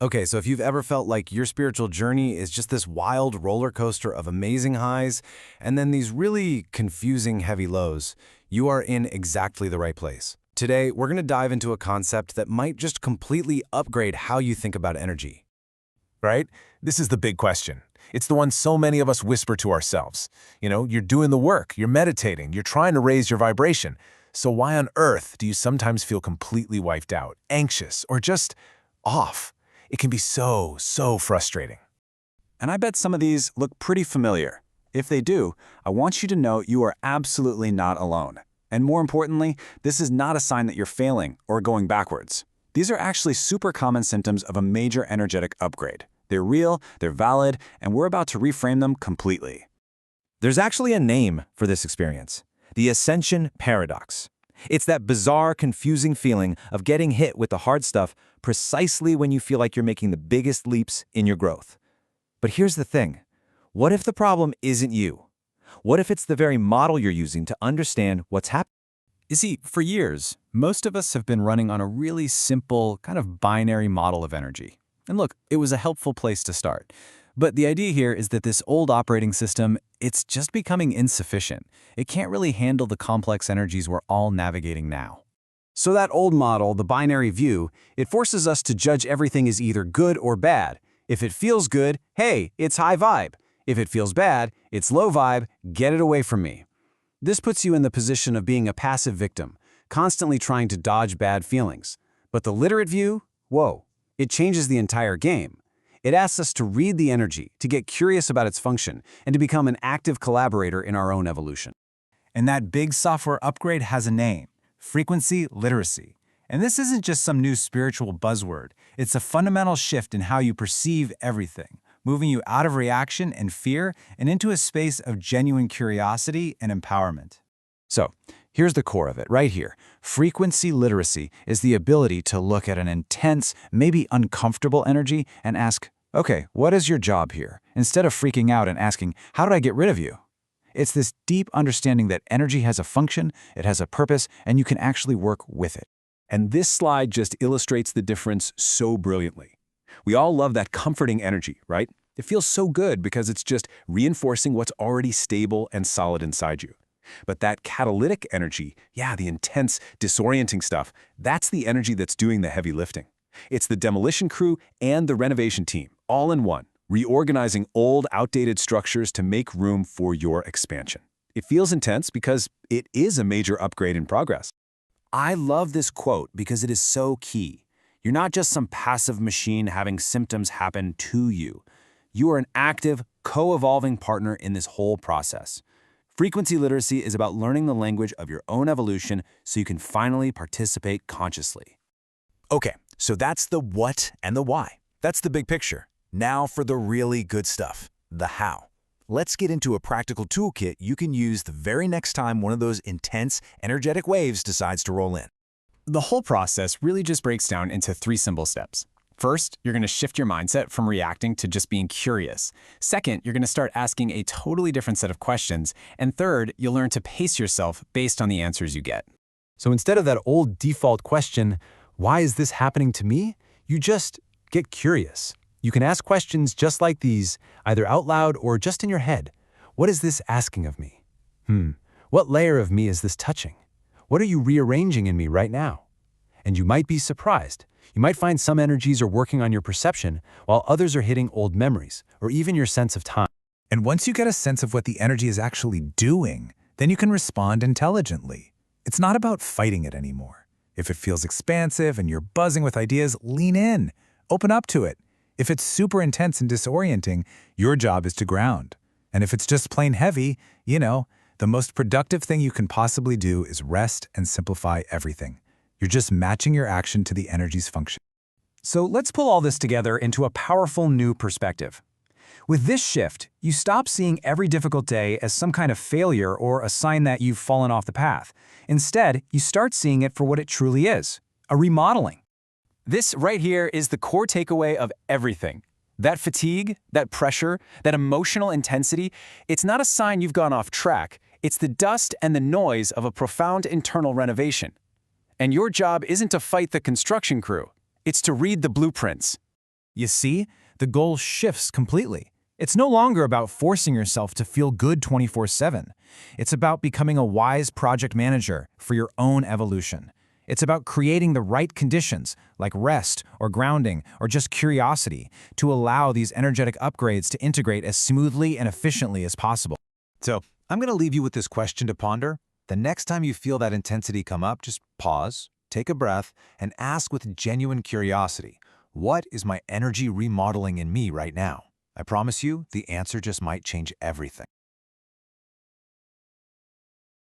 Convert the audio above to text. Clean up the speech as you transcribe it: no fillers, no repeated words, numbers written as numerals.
Okay, so if you've ever felt like your spiritual journey is just this wild roller coaster of amazing highs and then these really confusing heavy lows, you are in exactly the right place. Today, we're going to dive into a concept that might just completely upgrade how you think about energy. Right? This is the big question. It's the one so many of us whisper to ourselves. You're doing the work, you're meditating, you're trying to raise your vibration. So why on earth do you sometimes feel completely wiped out, anxious, or just off? It can be so frustrating. And I bet some of these look pretty familiar. If they do, I want you to know you are absolutely not alone. And more importantly, this is not a sign that you're failing or going backwards. These are actually super common symptoms of a major energetic upgrade. They're real, they're valid, and we're about to reframe them completely. There's actually a name for this experience: the ascension paradox. It's that bizarre, confusing feeling of getting hit with the hard stuff precisely when you feel like you're making the biggest leaps in your growth. But here's the thing. What if the problem isn't you? What if it's the very model you're using to understand what's happening? You see, for years, most of us have been running on a really simple, kind of binary model of energy. And look, it was a helpful place to start. But the idea here is that this old operating system, it's just becoming insufficient. It can't really handle the complex energies we're all navigating now. So that old model, the binary view, it forces us to judge everything as either good or bad. If it feels good, hey, it's high vibe. If it feels bad, it's low vibe, get it away from me. This puts you in the position of being a passive victim, constantly trying to dodge bad feelings. But the literate view, whoa, it changes the entire game. It asks us to read the energy, to get curious about its function, and to become an active collaborator in our own evolution. And that big software upgrade has a name: frequency literacy. And this isn't just some new spiritual buzzword. It's a fundamental shift in how you perceive everything, moving you out of reaction and fear and into a space of genuine curiosity and empowerment. So, here's the core of it, right here. Frequency literacy is the ability to look at an intense, maybe uncomfortable energy and ask, okay, what is your job here? Instead of freaking out and asking, how do I get rid of you? It's this deep understanding that energy has a function, it has a purpose, and you can actually work with it. And this slide just illustrates the difference so brilliantly. We all love that comforting energy, right? It feels so good because it's just reinforcing what's already stable and solid inside you. But that catalytic energy, the intense, disorienting stuff, that's the energy that's doing the heavy lifting. It's the demolition crew and the renovation team, all in one, reorganizing old, outdated structures to make room for your expansion. It feels intense because it is a major upgrade in progress. I love this quote because it is so key. You're not just some passive machine having symptoms happen to you. You are an active, co-evolving partner in this whole process. Frequency literacy is about learning the language of your own evolution so you can finally participate consciously. Okay, so that's the what and the why. That's the big picture. Now for the really good stuff, the how. Let's get into a practical toolkit you can use the very next time one of those intense, energetic waves decides to roll in. The whole process really just breaks down into 3 simple steps. First, you're going to shift your mindset from reacting to just being curious. Second, you're going to start asking a totally different set of questions. And third, you'll learn to pace yourself based on the answers you get. So instead of that old default question, why is this happening to me? You just get curious. You can ask questions just like these, either out loud or just in your head. What is this asking of me? What layer of me is this touching? What are you rearranging in me right now? And you might be surprised. You might find some energies are working on your perception, while others are hitting old memories, or even your sense of time. And once you get a sense of what the energy is actually doing, then you can respond intelligently. It's not about fighting it anymore. If it feels expansive and you're buzzing with ideas, lean in. Open up to it. If it's super intense and disorienting, your job is to ground. And if it's just plain heavy, the most productive thing you can possibly do is rest and simplify everything. You're just matching your action to the energy's function. So let's pull all this together into a powerful new perspective. With this shift, you stop seeing every difficult day as some kind of failure or a sign that you've fallen off the path. Instead, you start seeing it for what it truly is, a remodeling. This right here is the core takeaway of everything. That fatigue, that pressure, that emotional intensity, it's not a sign you've gone off track. It's the dust and the noise of a profound internal renovation. And your job isn't to fight the construction crew. It's to read the blueprints. You see, the goal shifts completely. It's no longer about forcing yourself to feel good 24/7. It's about becoming a wise project manager for your own evolution. It's about creating the right conditions, like rest or grounding or just curiosity, to allow these energetic upgrades to integrate as smoothly and efficiently as possible. So, I'm going to leave you with this question to ponder. The next time you feel that intensity come up, just pause, take a breath, and ask with genuine curiosity, what is my energy remodeling in me right now? I promise you, the answer just might change everything.